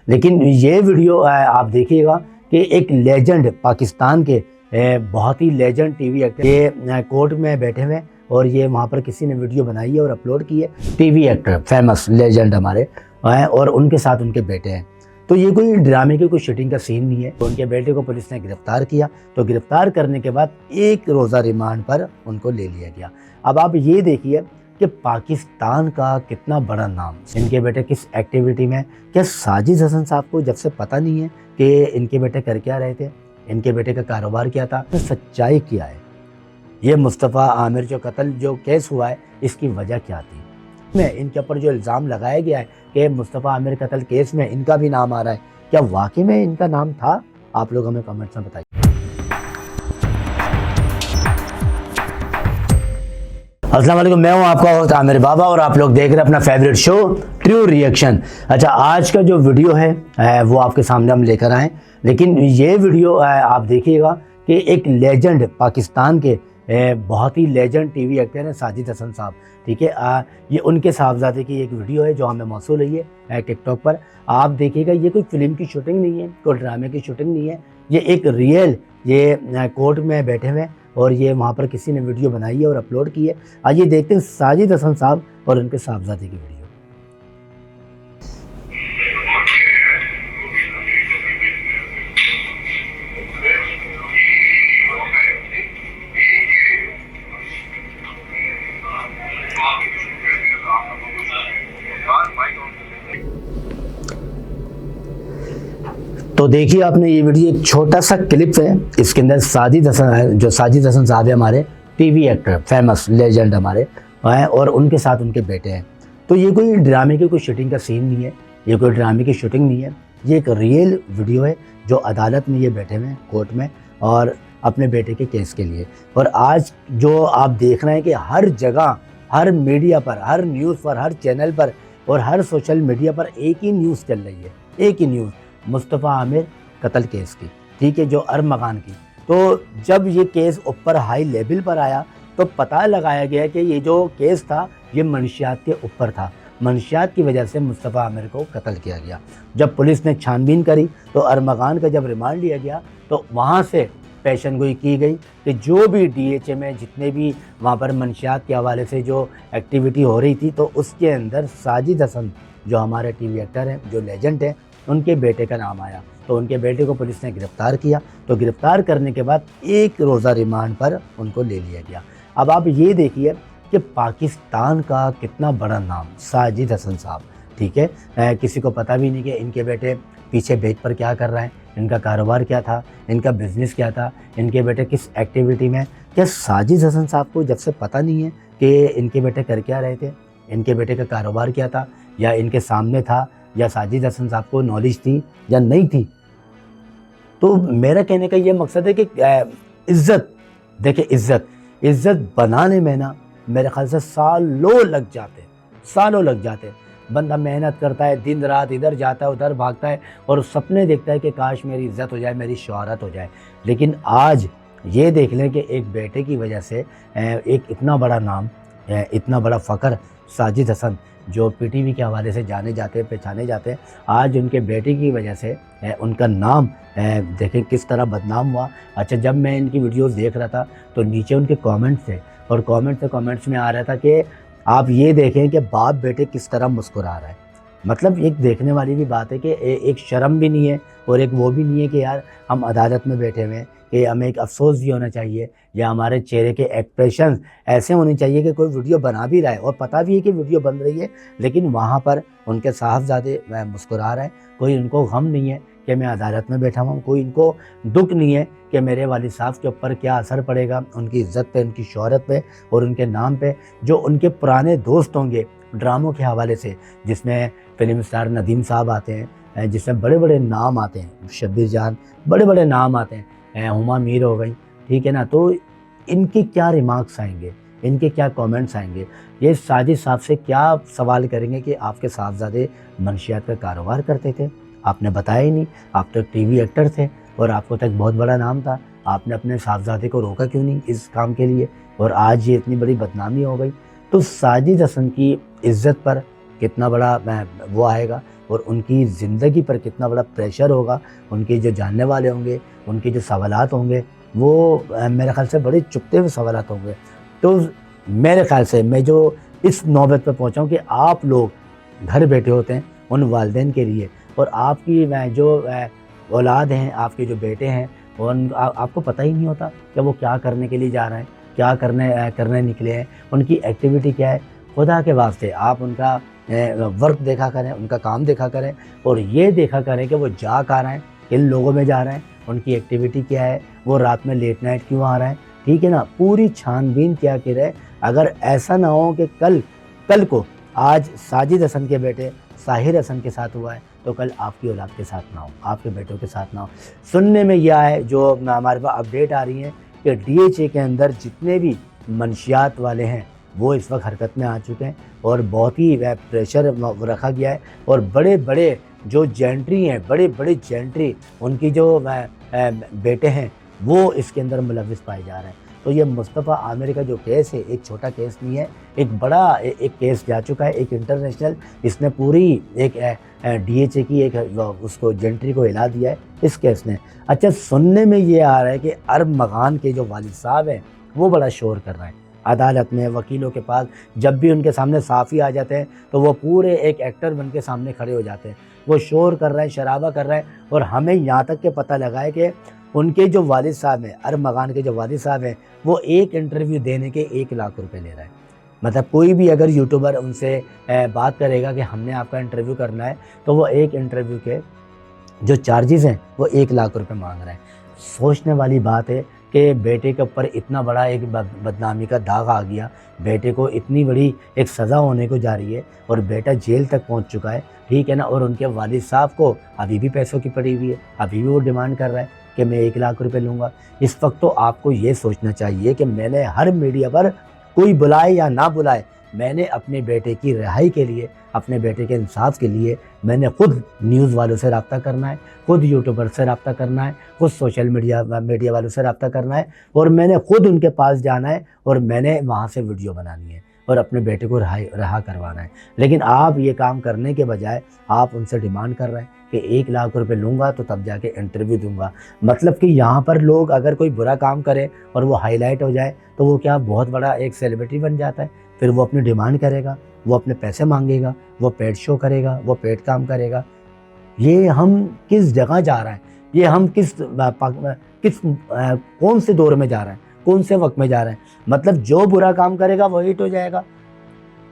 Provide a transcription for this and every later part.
لیکن یہ ویڈیو آپ دیکھیے گا کہ ایک لیجنڈ پاکستان کے بہت ہی لیجنڈ ٹی وی ایکٹر یہ کورٹ میں بیٹھے ہوئے اور یہ وہاں پر کسی نے ویڈیو بنائی ہے اور اپلوڈ کی ہے. T V actor famous legend ہمارے اور ان کے ساتھ ان کے بیٹے ہیں. تو یہ کوئی ڈرامے کی کوئی شوٹنگ کا سین نہیں ہے. ان کے بیٹے کو پولیس نے گرفتار کیا تو گرفتار کرنے کے بعد ایک روزہ ریمانڈ پر ان کو لے لیا گیا. اب آپ یہ دیکھیے کہ پاکستان کا کتنا بڑا نام ان کے بیٹے کس ایکٹیویٹی میں. کیا ساجد حسن صاحب کو جب سے پتہ نہیں ہے کہ ان کے بیٹے کر کیا رہے تھے, ان کے بیٹے کا کاروبار کیا تھا, سچائی کیا ہے, یہ مصطفیٰ عامر جو قتل جو کیس ہوا ہے اس کی وجہ کیا تھی. میں ان کے اوپر جو الزام لگایا گیا ہے کہ مصطفیٰ عامر قتل کیس میں ان کا بھی نام آ رہا ہے, کیا واقعی میں ان کا نام تھا؟ آپ لوگ ہمیں کمنٹس میں بتائیے. السلام علیکم, میں ہوں آپ کا ہوسٹ عامر بابا اور آپ لوگ دیکھ رہے ہیں اپنا فیوریٹ شو ٹرو ریئیکشن. اچھا, آج کا جو ویڈیو ہے وہ آپ کے سامنے ہم لے کر آئیں, لیکن یہ ویڈیو آپ دیکھیے گا کہ ایک لیجنڈ پاکستان کے بہت ہی لیجنڈ ٹی وی ایکٹر ہیں ساجد حسن صاحب. ٹھیک ہے, یہ ان کے صاحبزادے کی ایک ویڈیو ہے جو ہمیں موصول ہوئی ہے ٹک ٹاک پر. آپ دیکھیے گا یہ کوئی فلم کی شوٹنگ نہیں ہے, کوئی ڈرامے کی شوٹنگ نہیں ہے, یہ ایک ریئل یہ کورٹ میں بیٹھے ہوئے اور یہ وہاں پر کسی نے ویڈیو بنائی ہے اور اپلوڈ کی ہے. آئیے دیکھتے ہیں ساجد حسن صاحب اور ان کے صاحبزادے کی ویڈیو. تو دیکھیے آپ نے یہ ویڈیو, ایک چھوٹا سا کلپ ہے, اس کے اندر ساجد حسن صاحب ہے ہمارے T V actor famous legend ہمارے اور ان کے ساتھ ان کے بیٹے ہیں. تو یہ کوئی ڈرامے کی کوئی شوٹنگ کا سین نہیں ہے, یہ کوئی ڈرامے کی شوٹنگ نہیں ہے, یہ ایک ریئل ویڈیو ہے جو عدالت میں یہ بیٹھے ہوئے ہیں کورٹ میں اور اپنے بیٹے کے کیس کے لیے. اور آج جو آپ دیکھ رہے ہیں کہ ہر جگہ, ہر میڈیا پر, ہر نیوز پر, ہر چینل پر اور ہر سوشل میڈیا پر ایک ہی نیوز چل رہی ہے, ایک ہی نیوز مصطفیٰ عامر قتل کیس کی. ٹھیک ہے, جو ارمغان کی. تو جب یہ کیس اوپر ہائی لیول پر آیا تو پتہ لگایا گیا کہ یہ جو کیس تھا یہ منشیات کے اوپر تھا, منشیات کی وجہ سے مصطفیٰ عامر کو قتل کیا گیا. جب پولیس نے چھان بین کری تو ارمغان کا جب ریمانڈ لیا گیا تو وہاں سے پیشن گوئی کی گئی کہ جو بھی ڈی ایچ اے میں جتنے بھی وہاں پر منشیات کے حوالے سے جو ایکٹیویٹی ہو رہی تھی تو اس کے اندر ساجد حسن جو ہمارے ٹی وی ایکٹر ہیں, جو لیجنڈ ہیں, ان کے بیٹے کا نام آیا. تو ان کے بیٹے کو پولیس نے گرفتار کیا تو گرفتار کرنے کے بعد ایک روزہ ریمانڈ پر ان کو لے لیا گیا. اب آپ یہ دیکھیے کہ پاکستان کا کتنا بڑا نام ساجد حسن صاحب. ٹھیک ہے, کسی کو پتہ بھی نہیں کہ ان کے بیٹے پیچھے بیچ پر کیا کر رہے ہیں, ان کا کاروبار کیا تھا, ان کا بزنس کیا تھا, ان کے بیٹے کس ایکٹیویٹی میں. کیا ساجد حسن صاحب کو جب سے پتہ نہیں ہے کہ ان کے بیٹے کر کیا رہے تھے, ان کے بیٹے کا کاروبار کیا تھا, یا ان کے سامنے تھا, یا ساجد حسن صاحب کو نالج تھی یا نہیں تھی. تو میرا کہنے کا یہ مقصد ہے کہ عزت دیکھیں, عزت بنانے میں نا میرے خیال سے سالوں لگ جاتے. بندہ محنت کرتا ہے, دن رات ادھر جاتا ہے ادھر بھاگتا ہے اور سپنے دیکھتا ہے کہ کاش میری عزت ہو جائے, میری شہرت ہو جائے. لیکن آج یہ دیکھ لیں کہ ایک بیٹے کی وجہ سے ایک اتنا بڑا نام, اتنا بڑا فخر ساجد حسن جو پی ٹی وی کے حوالے سے جانے جاتے ہیں, پہچانے جاتے ہیں, آج ان کے بیٹے کی وجہ سے ان کا نام دیکھیں کس طرح بدنام ہوا. اچھا, جب میں ان کی ویڈیوز دیکھ رہا تھا تو نیچے ان کے کامنٹس تھے اور کامنٹس میں آ رہا تھا کہ آپ یہ دیکھیں کہ باپ بیٹے کس طرح مسکرا رہا ہے. مطلب ایک دیکھنے والی بھی بات ہے کہ ایک شرم بھی نہیں ہے اور ایک وہ بھی نہیں ہے کہ یار ہم عدالت میں بیٹھے ہوئے ہیں, کہ ہمیں ایک افسوس بھی ہونا چاہیے یا ہمارے چہرے کے ایکسپریشنز ایسے ہونے چاہیے کہ کوئی ویڈیو بنا بھی رہا ہے اور پتہ بھی ہے کہ ویڈیو بن رہی ہے لیکن وہاں پر ان کے صاحبزادے مسکرا رہے ہیں. کوئی ان کو غم نہیں ہے کہ میں عدالت میں بیٹھا ہوں, کوئی ان کو دکھ نہیں ہے کہ میرے والد صاحب کے اوپر کیا اثر پڑے گا, ان کی عزت پہ, ان کی شہرت پہ اور ان کے نام پہ. جو ان کے پرانے دوست ہوں گے ڈراموں کے حوالے سے, جس میں فلم اسٹار ندیم صاحب آتے ہیں, جس میں بڑے بڑے نام آتے ہیں, شبیر جان, بڑے نام آتے ہیں, ہما میر ہو گئی. ٹھیک ہے نا, تو ان کی کیا ریمارکس آئیں گے, ان کے کیا کامنٹس آئیں گے, یہ ساجد صاحب سے کیا سوال کریں گے کہ آپ کے صاحبزادے منشیات کا کاروبار کرتے تھے, آپ نے بتایا ہی نہیں. آپ تو ایک ٹی وی ایکٹر تھے اور آپ کو تو ایک بہت بڑا نام تھا, آپ نے اپنے صاحبزادے کو روکا کیوں نہیں اس کام کے لیے, اور آج یہ اتنی بڑی بدنامی ہو گئی. تو ساجد حسن کی عزت پر کتنا بڑا وہ آئے گا اور ان کی زندگی پر کتنا بڑا پریشر ہوگا، ان کے جو جاننے والے ہوں گے، ان کے جو سوالات ہوں گے وہ میرے خیال سے بڑے چپتے ہوئے سوالات ہوں گے۔ تو میرے خیال سے میں جو اس نوبت پہ پہنچا ہوں کہ آپ لوگ گھر بیٹھے ہوتے ہیں ان والدین کے لیے، اور آپ کی جو اولاد ہیں، آپ کے جو بیٹے ہیں، آپ کو پتہ ہی نہیں ہوتا کہ وہ کیا کرنے کے لیے جا رہے ہیں، کیا کرنے نکلے ہیں، ان کی ایکٹیویٹی کیا ہے۔ خدا کے واسطے آپ ان کا ورک دیکھا کریں، ان کا کام دیکھا کریں، اور یہ دیکھا کریں کہ وہ جا کہاں رہے ہیں، کن لوگوں میں جا رہے ہیں، ان کی ایکٹیویٹی کیا ہے، وہ رات میں لیٹ نائٹ کیوں آ رہے ہیں، ٹھیک ہے نا، پوری چھان بین کیا کرے۔ اگر ایسا نہ ہو کہ کل کو آج ساجد حسن کے بیٹے ساحر حسن کے ساتھ ہوا ہے تو کل آپ کی اولاد کے ساتھ نہ ہو، آپ کے بیٹوں کے ساتھ نہ ہو۔ سننے میں یہ ہے، جو ہمارے پاس اپڈیٹ آ رہی ہیں کہ ڈی ایچ اے کے اندر جتنے بھی منشیات والے ہیں وہ اس وقت حرکت میں آ چکے ہیں، اور بہت ہی پریشر رکھا گیا ہے، اور بڑے بڑے جو جینٹری ہیں، بڑے بڑے جینٹری ان کی جو بیٹے ہیں وہ اس کے اندر ملوث پائے جا رہے ہیں۔ تو یہ مصطفیٰ عامر کا جو کیس ہے ایک چھوٹا کیس نہیں ہے، ایک بڑا ایک کیس جا چکا ہے، ایک انٹرنیشنل، اس نے پوری ایک ڈی ایچ اے کی ایک اس کو جنٹری کو ہلا دیا ہے اس کیس نے۔ اچھا، سننے میں یہ آ رہا ہے کہ ارب مغان کے جو والد صاحب ہیں وہ بڑا شور کر رہے ہیں عدالت میں، وکیلوں کے پاس، جب بھی ان کے سامنے صحافی آ جاتے ہیں تو وہ پورے ایک ایکٹر بن کے سامنے کھڑے ہو جاتے ہیں، وہ شور کر رہے ہیں، شرابہ کر رہے ہیں، اور ہمیں یہاں تک کہ پتہ لگا ہے کہ ان کے جو والد صاحب ہیں، ارب مغان کے جو والد صاحب ہیں، وہ ایک انٹرویو دینے کے 1 لاکھ روپے لے رہے ہیں۔ مطلب کوئی بھی اگر یوٹیوبر ان سے بات کرے گا کہ ہم نے آپ کا انٹرویو کرنا ہے تو وہ ایک انٹرویو کے جو چارجز ہیں وہ 1 لاکھ روپے مانگ رہے ہیں۔ سوچنے والی بات ہے کہ بیٹے کے اوپر اتنا بڑا ایک بدنامی کا داغ آ گیا، بیٹے کو اتنی بڑی ایک سزا ہونے کو جا رہی ہے، اور بیٹا جیل تک پہنچ چکا ہے، ٹھیک ہے نا، اور ان کے والد صاحب کو ابھی بھی پیسوں کی پڑی ہوئی ہے، ابھی بھی وہ ڈیمانڈ کر رہا ہے کہ میں 1 لاکھ روپے لوں گا۔ اس وقت تو آپ کو یہ سوچنا چاہیے کہ میں نے ہر میڈیا پر، کوئی بلائے یا نہ بلائے، میں نے اپنے بیٹے کی رہائی کے لیے، اپنے بیٹے کے انصاف کے لیے میں نے خود نیوز والوں سے رابطہ کرنا ہے، خود یوٹیوبر سے رابطہ کرنا ہے، خود سوشل میڈیا والوں سے رابطہ کرنا ہے، اور میں نے خود ان کے پاس جانا ہے، اور میں نے وہاں سے ویڈیو بنانی ہے اور اپنے بیٹے کو رہا کروانا ہے۔ لیکن آپ یہ کام کرنے کے بجائے آپ ان سے ڈیمانڈ کر رہے ہیں کہ 1 لاکھ روپے لوں گا تو تب جا کے انٹرویو دوں گا۔ مطلب کہ یہاں پر لوگ اگر کوئی برا کام کرے اور وہ ہائی لائٹ ہو جائے تو وہ کیا بہت بڑا ایک سیلیبریٹی بن جاتا ہے، پھر وہ اپنی ڈیمانڈ کرے گا، وہ اپنے پیسے مانگے گا، وہ پیڈ شو کرے گا، وہ پیڈ کام کرے گا۔ یہ ہم کس جگہ جا رہے ہیں، یہ ہم کون سے دور میں جا رہے ہیں، کون سے وقت میں جا رہے ہیں۔ مطلب جو برا کام کرے گا وہ ہٹ ہو جائے گا۔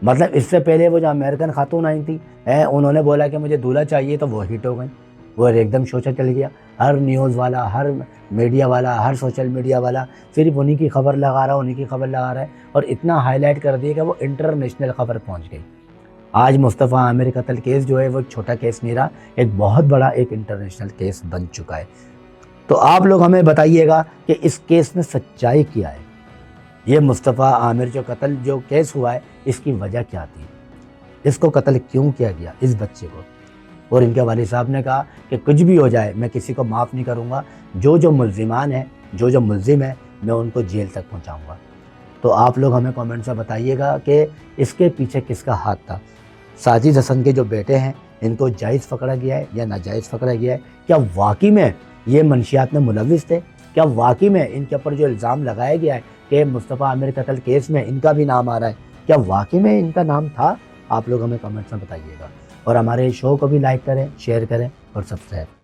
مطلب اس سے پہلے وہ جو امریکن خاتون آئی تھی، انہوں نے بولا کہ مجھے دولہا چاہیے تو وہ ہٹ ہو گئی، وہ ایک دم شوشہ چل گیا۔ ہر نیوز والا، ہر میڈیا والا، ہر سوشل میڈیا والا صرف انہی کی خبر لگا رہا ہے، اور اتنا ہائی لائٹ کر دیا کہ وہ انٹرنیشنل خبر پہنچ گئی۔ آج مصطفیٰ عامر قتل کیس جو ہے وہ ایک چھوٹا کیس نہیں رہا، ایک بہت بڑا ایک انٹرنیشنل کیس بن چکا ہے۔ تو آپ لوگ ہمیں بتائیے گا کہ اس کیس میں سچائی کیا ہے، یہ مصطفیٰ عامر جو قتل جو کیس ہوا ہے اس کی وجہ کیا تھی، اس کو قتل کیوں کیا گیا اس بچے کو۔ اور ان کے والد صاحب نے کہا کہ کچھ بھی ہو جائے میں کسی کو معاف نہیں کروں گا، جو ملزمان ہیں، جو ملزم ہیں، میں ان کو جیل تک پہنچاؤں گا۔ تو آپ لوگ ہمیں کامنٹ میں بتائیے گا کہ اس کے پیچھے کس کا ہاتھ تھا۔ ساجد حسن کے جو بیٹے ہیں ان کو جائز پکڑا گیا ہے یا ناجائز پکڑا گیا ہے؟ کیا واقعی میں یہ منشیات میں ملوث تھے؟ کیا واقعی میں ان کے اوپر جو الزام لگایا گیا ہے کہ مصطفیٰ عامر قتل کیس میں ان کا بھی نام آ رہا ہے، کیا واقعی میں ان کا نام تھا؟ آپ لوگ ہمیں کامنٹس میں بتائیے گا، اور ہمارے شو کو بھی لائک کریں، شیئر کریں اور سبسکرائب